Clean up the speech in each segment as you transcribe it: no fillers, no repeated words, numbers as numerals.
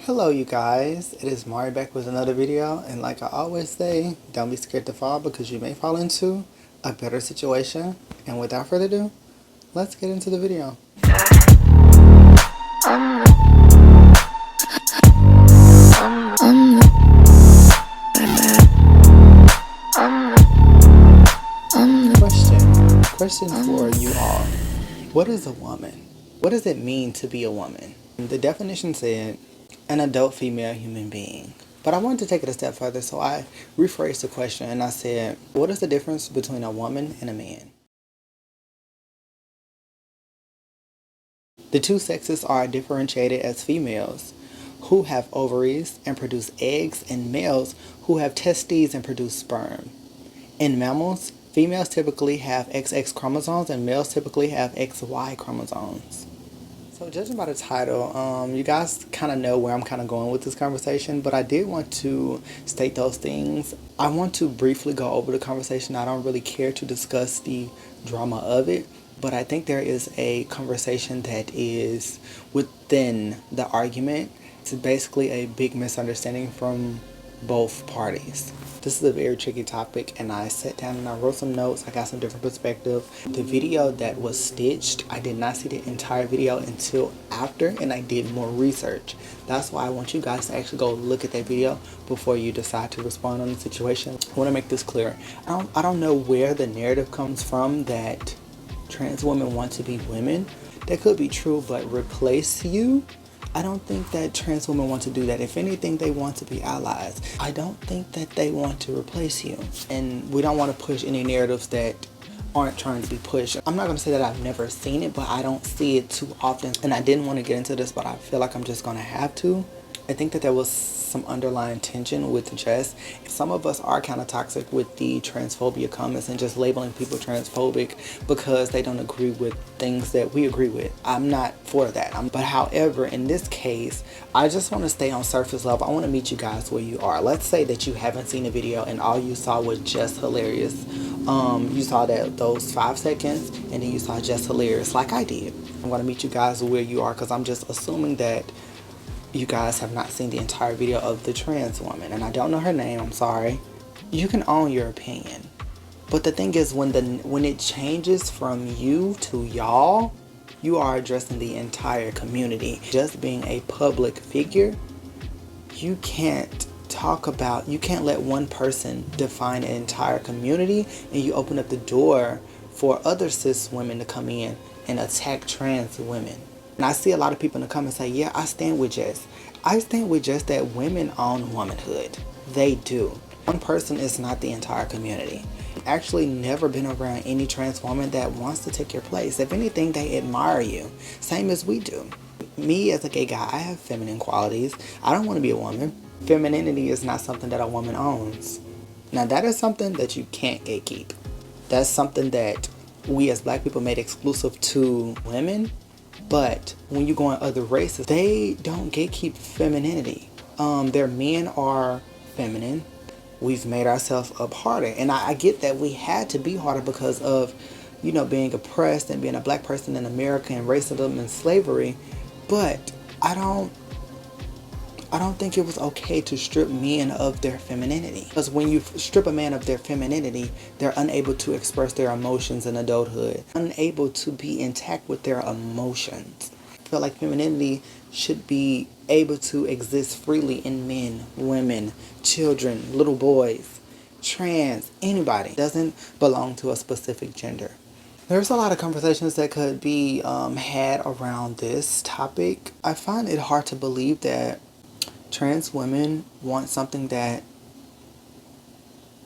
Hello you guys, it is Mari back with another video, and like I always say, don't be scared to fall because you may fall into a better situation. And without further ado, let's get into the video. Question for you all. What is a woman? What does it mean to be a woman? The definition said, an adult female human being. But I wanted to take it a step further, so I rephrased the question and I said, what is the difference between a woman and a man? The two sexes are differentiated as females who have ovaries and produce eggs, and males who have testes and produce sperm. In mammals, females typically have XX chromosomes and males typically have XY chromosomes. So judging by the title, you guys kind of know where I'm kind of going with this conversation, but I did want to state those things. I want to briefly go over the conversation. I don't really care to discuss the drama of it, but I think there is a conversation that is within the argument. It's basically a big misunderstanding from both parties. This is a very tricky topic, and I sat down and I wrote some notes. I got some different perspective. The video that was stitched, I did not see the entire video until after, and I did more research. That's why I want you guys to actually go look at that video before you decide to respond on the situation. I want to make this clear. I don't know where the narrative comes from that trans women want to be women. That could be true, but replace you? I don't think that trans women want to do that. If anything, they want to be allies. I don't think that they want to replace you. And we don't want to push any narratives that aren't trying to be pushed. I'm not going to say that I've never seen it, but I don't see it too often. And I didn't want to get into this, but I feel like I'm just going to have to. I think that there was some underlying tension with Jess. Some of us are kind of toxic with the transphobia comments and just labeling people transphobic because they don't agree with things that we agree with. I'm not for that. But however, in this case, I just want to stay on surface level. I want to meet you guys where you are. Let's say that you haven't seen the video and all you saw was Jess Hilarious. You saw those 5 seconds and then you saw Jess Hilarious like I did. I'm going to meet you guys where you are because I'm just assuming that you guys have not seen the entire video of the trans woman, and I don't know her name, I'm sorry. You can own your opinion, but the thing is, when it changes from you to y'all, you are addressing the entire community. Just being a public figure, you can't let one person define an entire community, and you open up the door for other cis women to come in and attack trans women. And I see a lot of people in the comments say, yeah, I stand with Jess. I stand with Jess that women own womanhood. They do. One person is not the entire community. I've actually never been around any trans woman that wants to take your place. If anything, they admire you. Same as we do. Me as a gay guy, I have feminine qualities. I don't want to be a woman. Femininity is not something that a woman owns. Now that is something that you can't gatekeep. That's something that we as black people made exclusive to women. But when you go on other races, they don't gatekeep femininity. Their men are feminine. We've made ourselves up harder. And I get that we had to be harder because of, being oppressed and being a black person in America and racism and slavery. But I don't think it was okay to strip men of their femininity. Because when you strip a man of their femininity, they're unable to express their emotions in adulthood, unable to be intact with their emotions. I feel like femininity should be able to exist freely in men, women, children, little boys, trans, anybody. It doesn't belong to a specific gender. There's a lot of conversations that could be had around this topic. I find it hard to believe that trans women want something that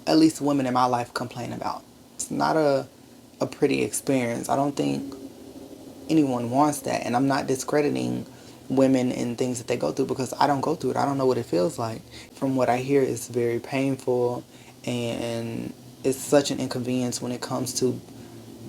at least women in my life complain about. It's not a pretty experience. I don't think anyone wants that, and I'm not discrediting women and things that they go through because I don't go through it. I don't know what it feels like. From what I hear, it's very painful, and it's such an inconvenience when it comes to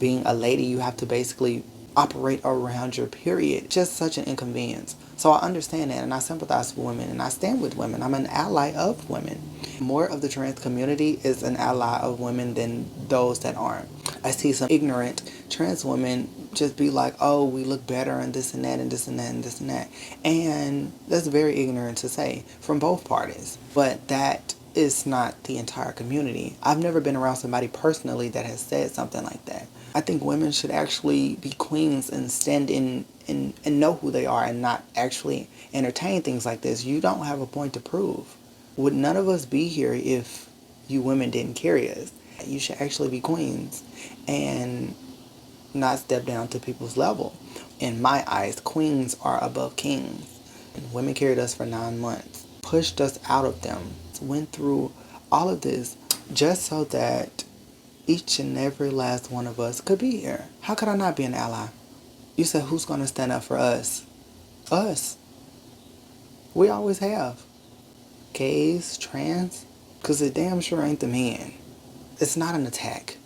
being a lady. You have to basically operate around your period. Just such an inconvenience. So I understand that, and I sympathize with women, and I stand with women. I'm an ally of women. More of the trans community is an ally of women than those that aren't. I see some ignorant trans women just be like, oh, we look better and this and that and this and that and this and that. And that's very ignorant to say from both parties. But that is not the entire community. I've never been around somebody personally that has said something like that. I think women should actually be queens and stand in and know who they are and not actually entertain things like this. You don't have a point to prove. Would none of us be here if you women didn't carry us? You should actually be queens and not step down to people's level. In my eyes, queens are above kings. And women carried us for 9 months, pushed us out of them, went through all of this just so that each and every last one of us could be here. How could I not be an ally? You said, who's going to stand up for us? Us. We always have. Gays, trans, because it damn sure ain't the men. It's not an attack.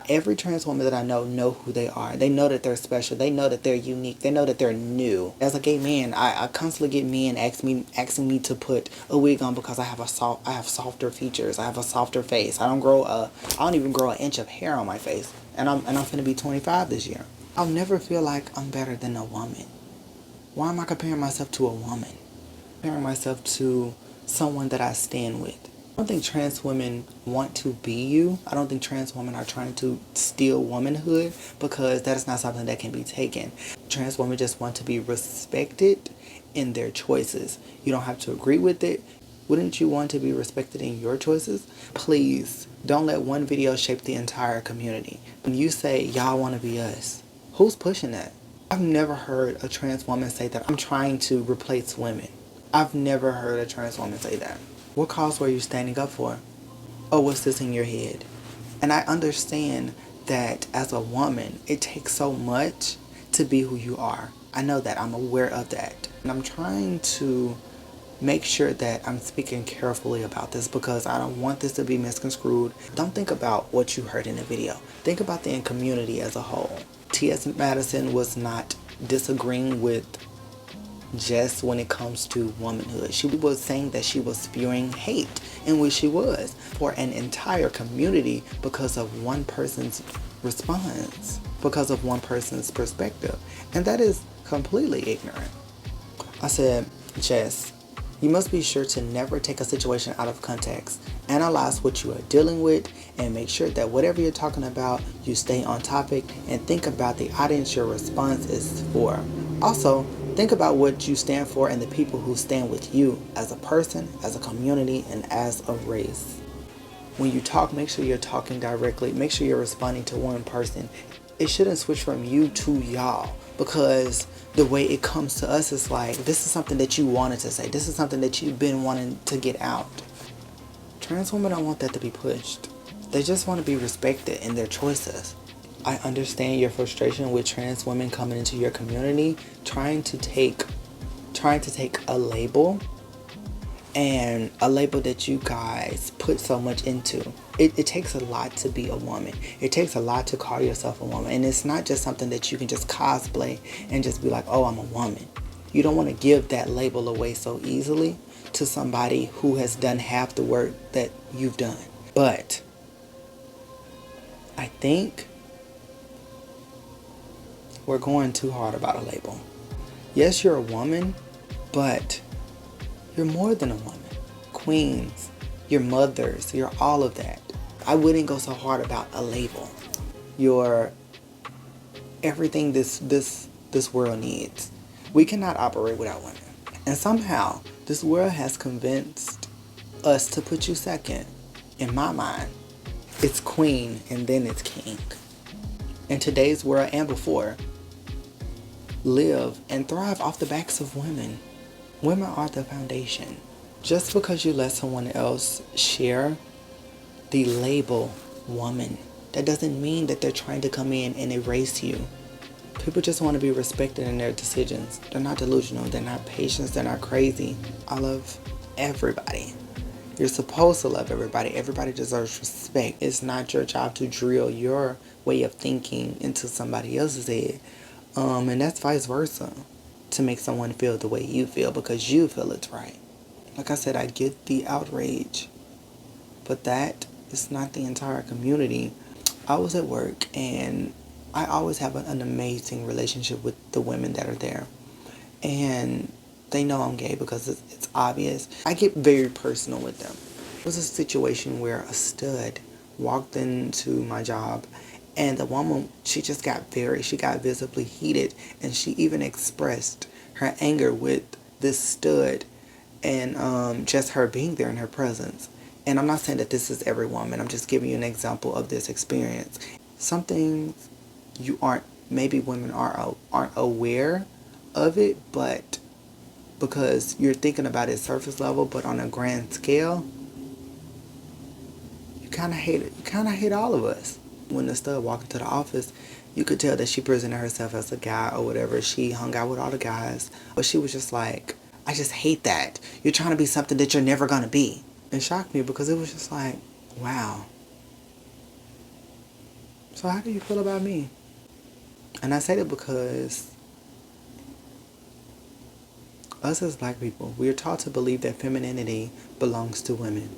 Every trans woman that I know who they are. They know that they're special. They know that they're unique. They know that they're new. As a gay man, I constantly get men asking me to put a wig on because I have softer features. I have a softer face. I don't even grow an inch of hair on my face. And I'm finna be 25 this year. I'll never feel like I'm better than a woman. Why am I comparing myself to a woman? Comparing myself to someone that I stand with. I don't think trans women want to be you. I don't think trans women are trying to steal womanhood, because that is not something that can be taken. Trans women just want to be respected in their choices. You don't have to agree with it. Wouldn't you want to be respected in your choices? Please, don't let one video shape the entire community. When you say y'all want to be us, who's pushing that? I've never heard a trans woman say that I'm trying to replace women. I've never heard a trans woman say that. What cause were you standing up for? Oh, what's this in your head? And I understand that as a woman, it takes so much to be who you are. I know that. I'm aware of that. And I'm trying to make sure that I'm speaking carefully about this, because I don't want this to be misconstrued. Don't think about what you heard in the video. Think about the community as a whole. TS Madison was not disagreeing with Jess when it comes to womanhood. She was saying that she was spewing hate, in which she was, for an entire community because of one person's response, because of one person's perspective. And that is completely ignorant. I said, Jess, you must be sure to never take a situation out of context. Analyze what you are dealing with and make sure that whatever you're talking about, you stay on topic, and think about the audience your response is for. Also, think about what you stand for and the people who stand with you as a person, as a community, and as a race. When you talk, make sure you're talking directly. Make sure you're responding to one person. It shouldn't switch from you to y'all, because the way it comes to us is like, this is something that you wanted to say. This is something that you've been wanting to get out. Trans women don't want that to be pushed. They just want to be respected in their choices. I understand your frustration with trans women coming into your community, trying to take a label, and a label that you guys put so much into. It takes a lot to be a woman. It takes a lot to call yourself a woman. And it's not just something that you can just cosplay and just be like, oh, I'm a woman. You don't want to give that label away so easily to somebody who has done half the work that you've done. But I think we're going too hard about a label. Yes, you're a woman, but you're more than a woman. Queens, you're mothers, you're all of that. I wouldn't go so hard about a label. You're everything this world needs. We cannot operate without women. And somehow, this world has convinced us to put you second. In my mind, it's queen and then it's king. In today's world and before, live and thrive off the backs of women. Women are the foundation. Just because you let someone else share the label woman, that doesn't mean that they're trying to come in and erase you. People just want to be respected in their decisions. They're not delusional. They're not patients. They're not crazy. I love everybody. You're supposed to love everybody. Everybody deserves respect. It's not your job to drill your way of thinking into somebody else's head. And that's vice versa. To make someone feel the way you feel because you feel it's right. Like I said, I get the outrage. But that is not the entire community. I was at work and I always have an amazing relationship with the women that are there. And they know I'm gay because it's obvious. I get very personal with them. It was a situation where a stud walked into my job, and the woman, she got visibly heated, and she even expressed her anger with this stud and just her being there in her presence. And I'm not saying that this is every woman. I'm just giving you an example of this experience. Some things maybe women aren't aware of it, but because you're thinking about it surface level, but on a grand scale, you kind of hate it. You kind of hate all of us. When the stud walked into the office, you could tell that she presented herself as a guy or whatever. She hung out with all the guys, but she was just like, I just hate that. You're trying to be something that you're never going to be. It shocked me because it was just like, wow. So how do you feel about me? And I say that because us as black people, we are taught to believe that femininity belongs to women.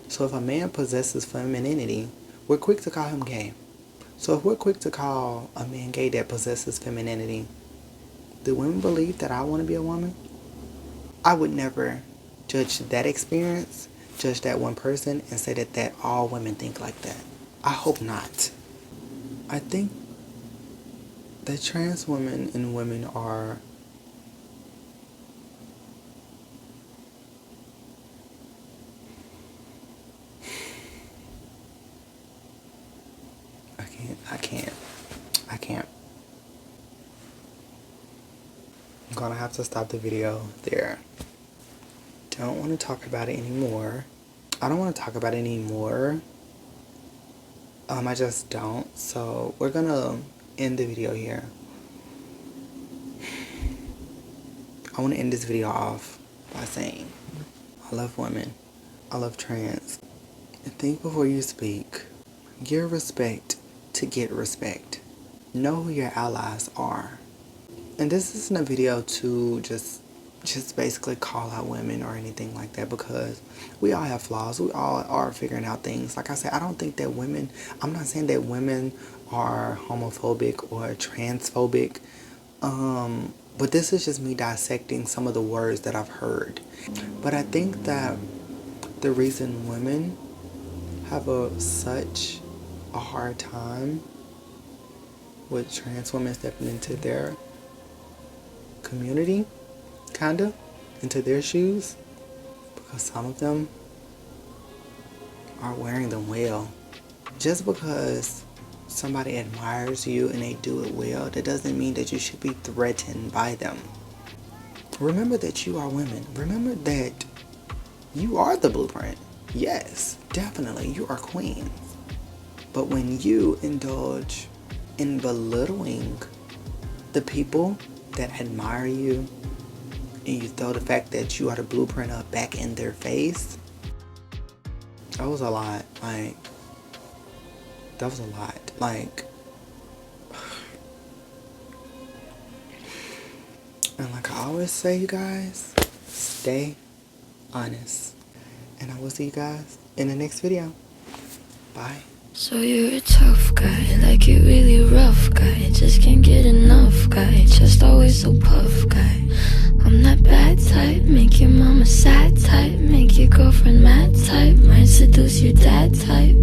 So if a man possesses femininity, we're quick to call him gay. So if we're quick to call a man gay that possesses femininity, do women believe that I want to be a woman? I would never judge that experience, judge that one person, and say that all women think like that. I hope not. I think that trans women and women are I can't. I'm gonna have to stop the video there. Don't want to talk about it anymore. I don't want to talk about it anymore. I just don't. So we're gonna end the video here. I want to end this video off by saying, I love women. I love trans. And think before you speak. Give respect to get respect. Know who your allies are. And this isn't a video to just basically call out women or anything like that, because we all have flaws. We all are figuring out things. Like I said, I don't think that I'm not saying that women are homophobic or transphobic. But this is just me dissecting some of the words that I've heard. But I think that the reason women have such a hard time with trans women stepping into their community, kinda, into their shoes, because some of them are wearing them well. Just because somebody admires you and they do it well, that doesn't mean that you should be threatened by them. Remember that you are women. Remember that you are the blueprint. Yes, definitely, you are queens. But when you indulge in belittling the people that admire you, and you throw the fact that you are the blueprint up back in their face, that was a lot. That was a lot. And like I always say, you guys, stay honest. And I will see you guys in the next video. Bye. So you're a tough guy, like it really rough guy, just can't get enough guy, just always so puff guy. I'm that bad type, make your mama sad type, make your girlfriend mad type, might seduce your dad type.